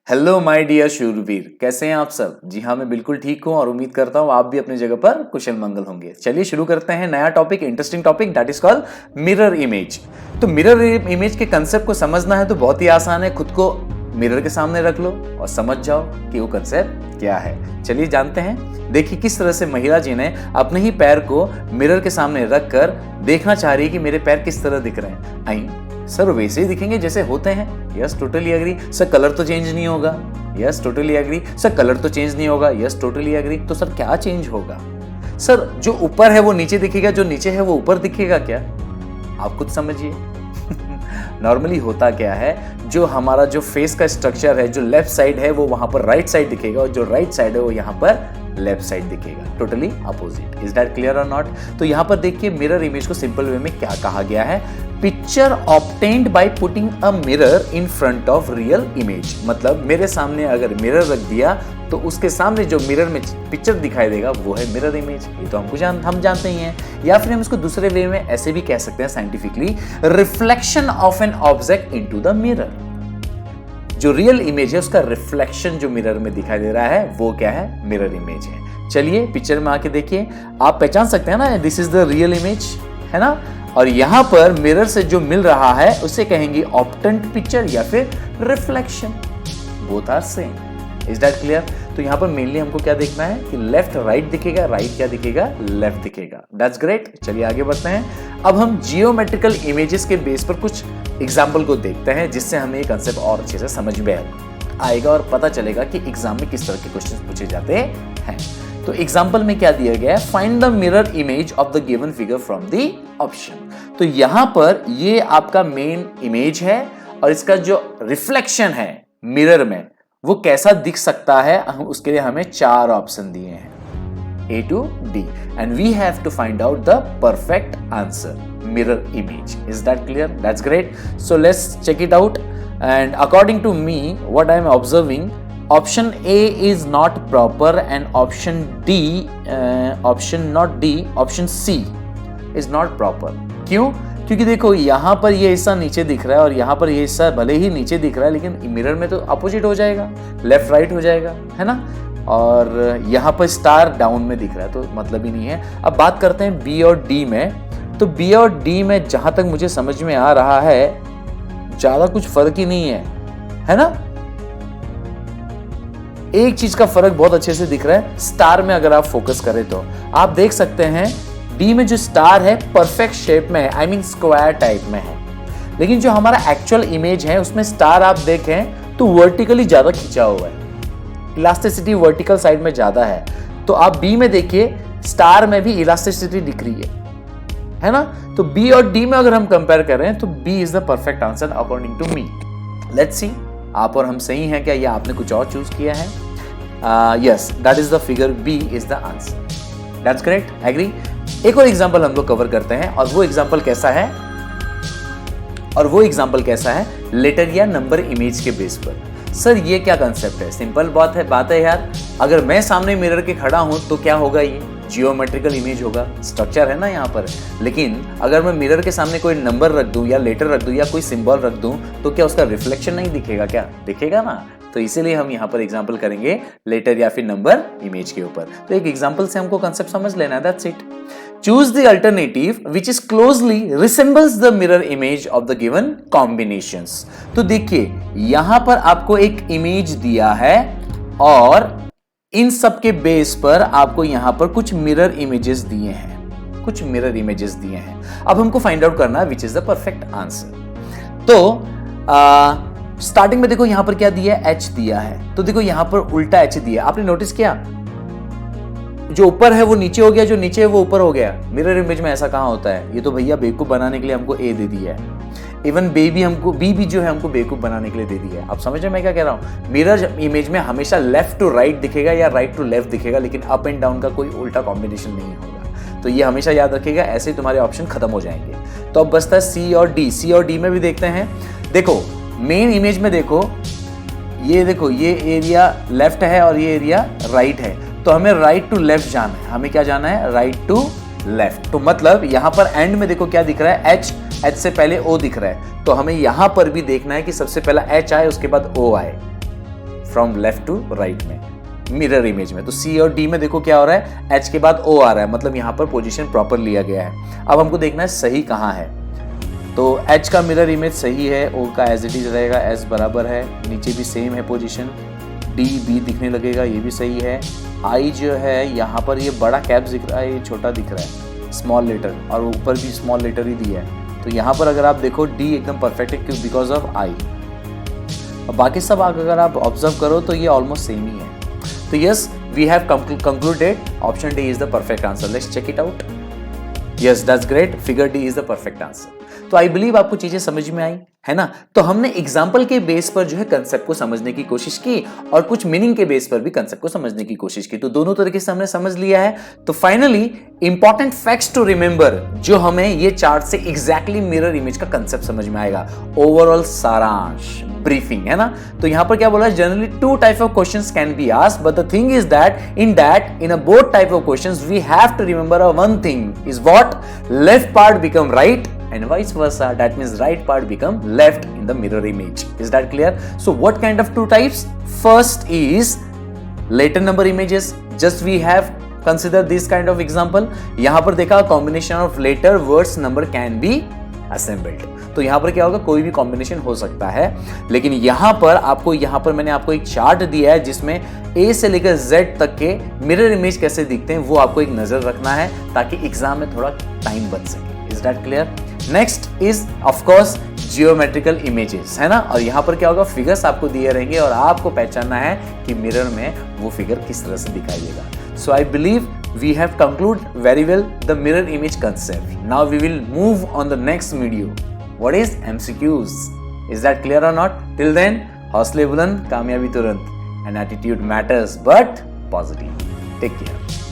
Hello my dear शूरवीर, कैसे हैं आप सब। जी हाँ, मैं बिल्कुल ठीक हूँ और उम्मीद करता हूँ आप भी अपनी जगह पर कुशल मंगल होंगे। चलिए शुरू करते हैं नया topic, interesting topic, that is called mirror image. तो मिरर इमेज के कंसेप्ट को समझना है तो बहुत ही आसान है। खुद को मिरर के सामने रख लो और समझ जाओ कि वो कंसेप्ट क्या है। चलिए जानते हैं। देखिए किस तरह से महिला जी ने अपने ही पैर को मिरर के सामने रखकर देखना चाह रही है कि मेरे पैर किस तरह दिख रहे हैं। आई सर वैसे ही दिखेंगे जैसे होते हैं। Yes totally agree. Sir colour तो चेंज नहीं होगा। Yes totally agree. Sir colour तो चेंज नहीं होगा। Yes totally agree. तो सर क्या चेंज होगा? सर जो ऊपर है वो नीचे दिखेगा, जो नीचे है वो ऊपर दिखेगा क्या? आप खुद समझिए। नॉर्मली होता क्या है, जो हमारा जो फेस का स्ट्रक्चर है, जो लेफ्ट साइड है वो वहां पर राइट साइड दिखेगा और जो राइट साइड है वो यहाँ पर लेफ्ट साइड दिखेगा। Totally opposite. Is that clear और नॉट? तो यहाँ पर देखिए मिरर इमेज को सिंपल वे में क्या कहा गया है। Picture obtained by putting a mirror in front of real image. मतलब मेरे सामने अगर मिरर रख दिया तो उसके सामने जो मिरर में पिक्चर दिखाई देगा वो है मिरर इमेज। ये तो हम जानते ही हैं। या फिर हम इसको दूसरे वे में ऐसे भी कह सकते हैं scientifically, reflection of an object into the mirror. जो रियल इमेज है उसका रिफ्लेक्शन जो मिरर में दिखाई दे रहा है वो क्या है? मिरर इमेज है। चलिए पिक्चर में आके देखिए, आप पहचान सकते हैं ना, this is the real image, है ना। और यहां पर मिरर से जो मिल रहा है उसे कहेंगे ऑब्टेन्ड पिक्चर या फिर reflection. Both are same. Is that clear? तो यहां पर मेनली हमको क्या देखना है कि लेफ्ट राइट दिखेगा, राइट क्या दिखेगा? लेफ्ट दिखेगा। That's great. चलिए आगे बढ़ते हैं। अब हम जियोमेट्रिकल इमेजेस के बेस पर कुछ एग्जाम्पल को देखते हैं जिससे हमें ये कंसेप्ट और अच्छे से समझ में आएगा और पता चलेगा कि एग्जाम में किस तरह के क्वेश्चन पूछे जाते हैं। तो एग्जाम्पल में क्या दिया गया है? Find the mirror image of the given figure from the option. तो यहां पर ये आपका मेन इमेज है और इसका जो रिफ्लेक्शन है मिरर में वो कैसा दिख सकता है, उसके लिए हमें 4 ऑप्शन दिए हैं, A to D, and we have to find out the perfect answer, mirror image. Is that clear? That's great. So let's check it out. And according to me, what I am observing, option A is not proper, and option C is not proper. क्यों? क्योंकि देखो यहाँ पर ये हिस्सा नीचे दिख रहा है और यहाँ पर ये हिस्सा भले ही नीचे दिख रहा है लेकिन मिरर में तो अपोजिट हो जाएगा, लेफ्ट राइट हो जाएगा, है ना। और यहाँ पर स्टार डाउन में दिख रहा है तो मतलब ही नहीं है। अब बात करते हैं बी और डी में। तो बी और डी में जहां तक मुझे समझ में आ रहा है ज्यादा कुछ फर्क ही नहीं है ना। एक चीज का फर्क बहुत अच्छे से दिख रहा है, स्टार में अगर आप फोकस करें तो आप देख सकते हैं डी में जो स्टार है परफेक्ट शेप में है, आई मीन स्क्वायर टाइप में है। लेकिन जो हमारा एक्चुअल इमेज है उसमें स्टार आप देखें तो वर्टिकली ज्यादा खिंचा हुआ है, इलास्टिसिटी वर्टिकल साइड में ज्यादा है। तो आप बी में देखिए स्टार में भी इलास्टिसिटी दिख रही है ना। तो बी और डी में अगर हम कंपेयर करें तो B is the perfect answer according to me. Let's see आप और हम सही हैं क्या, या आपने कुछ और चूज किया है? Yes, that is the figure, B is the answer. That's great, agree. एक और एग्जांपल हम लोग कवर करते हैं और वो एग्जांपल कैसा है? लेटर या नंबर इमेज के बेस पर। सर ये क्या कंसेप्ट है? सिंपल बात है यार। अगर मैं सामने मिरर के खड़ा हूं तो क्या होगा? ये जियोमेट्रिकल इमेज होगा, स्ट्रक्चर है ना यहाँ पर। लेकिन अगर मैं मिरर के सामने कोई नंबर रख दूं या लेटर रख दूं या कोई सिंबल रख दूं तो क्या उसका रिफ्लेक्शन नहीं दिखेगा? क्या दिखेगा ना। तो इसीलिए हम यहाँ पर एग्जाम्पल करेंगे लेटर या फिर नंबर इमेज के ऊपर। तो एक एग्जाम्पल से हमको कंसेप्ट समझ लेना है, that's it. Choose the alternative which is closely resembles the mirror image of the given combinations. तो देखिए यहां पर आपको एक इमेज दिया है और इन सब के बेस पर आपको यहां पर कुछ मिरर इमेजेस दिए हैं। अब हमको फाइंड आउट करना है which is the perfect answer. तो स्टार्टिंग में देखो यहां पर क्या दिया है? H दिया है। तो देखो यहां पर उल्टा H दिया, आपने नोटिस किया? जो ऊपर है वो नीचे हो गया, जो नीचे है वो ऊपर हो गया। मिरर इमेज में ऐसा कहां होता है? ये तो भैया बेवकूफ बनाने के लिए हमको ए दे दिया है। इवन बी भी जो है हमको बेवकूफ बनाने के लिए दे दिया है। आप समझ रहे मैं क्या कह रहा हूं? मिरर इमेज में हमेशा लेफ्ट टू राइट दिखेगा या राइट टू लेफ्ट दिखेगा, लेकिन अप एंड डाउन का कोई उल्टा कॉम्बिनेशन नहीं होगा। तो ये हमेशा याद रखिएगा, ऐसे ही तुम्हारे ऑप्शन खत्म हो जाएंगे। तो अब बचता है सी और डी में भी देखते हैं। देखो मेन इमेज में देखो, ये एरिया लेफ्ट है और ये एरिया राइट है। तो हमें राइट टू लेफ्ट जाना है। हमें क्या जाना है? Right to left. तो मतलब यहां पर एंड में देखो क्या दिख रहा है? एच से पहले ओ दिख रहा है। तो हमें यहां पर भी देखना है कि सबसे पहला एच आए उसके बाद ओ आए। फ्रॉम लेफ्ट टू राइट में मिरर इमेज में। तो सी और डी में देखो क्या हो रहा है, एच के बाद ओ आ रहा है, मतलब यहाँ पर पोजीशन प्रॉपर लिया गया है। अब हमको देखना है सही कहाँ है। तो एच का मिरर इमेज सही है, ओ का एज इट इज रहेगा, एस बराबर है, नीचे भी सेम है पोजीशन, डी बी दिखने लगेगा, ये भी सही है। आई जो है यहाँ पर ये बड़ा कैप दिख रहा है, ये छोटा दिख रहा है, स्मॉल लेटर, और ऊपर भी स्मॉल लेटर ही दिया है। तो यहाँ पर अगर आप देखो डी एकदम परफेक्ट है, क्यों, बिकॉज ऑफ आई। अब बाकी सब अगर आप ऑब्जर्व करो तो ये ऑलमोस्ट सेम ही है। तो yes, we have concluded option D is the perfect answer. Let's check it out. Yes, that's great, figure D is the perfect answer. तो आई बिलीव आपको चीजें समझ में आई है ना। तो हमने एग्जाम्पल के बेस पर जो है कंसेप्ट को समझने की कोशिश की और कुछ मीनिंग के बेस पर भी कंसेप्ट को समझने की कोशिश की। तो दोनों तरीके से हमने समझ लिया है। तो finally important facts to remember, जो हमें ये चार्ट से एग्जैक्टली मिरर इमेज का कंसेप्ट समझ में आएगा। ओवरऑल सारांश, ब्रीफिंग है ना। तो यहां पर क्या बोला, generally two type of questions can be asked, but the thing is that in a both type of questions we have to remember one thing is what, left part become right and vice versa. That means right part become left in the mirror image. Is that clear? So what kind of two types? First is later number images. Just we have considered this kind of example. यहाँ पर देखा combination of later words number can be assembled. तो यहाँ पर क्या होगा, कोई भी कॉम्बिनेशन हो सकता है। लेकिन यहाँ पर मैंने आपको एक चार्ट दिया है जिसमें A से लेकर Z तक के मिरर इमेज कैसे दिखते हैं वो आपको एक नजर रखना है, ताकि एग्जाम में थोड़ा टाइम बच सके। Is that clear? Next is of course geometrical images, है ना। और यहाँ पर क्या होगा, फिगर्स आपको दिए रहेंगे और आपको पहचानना है कि मिरर में वो फिगर किस तरह से दिखाई देगा। So I believe we have conclude very well the mirror image concept. Now we will move on the next video, what is MCQs. Is that clear और नॉट? टिल देन, हौसले बुलंद, कामयाबी तुरंत, and attitude matters but positive. Take care.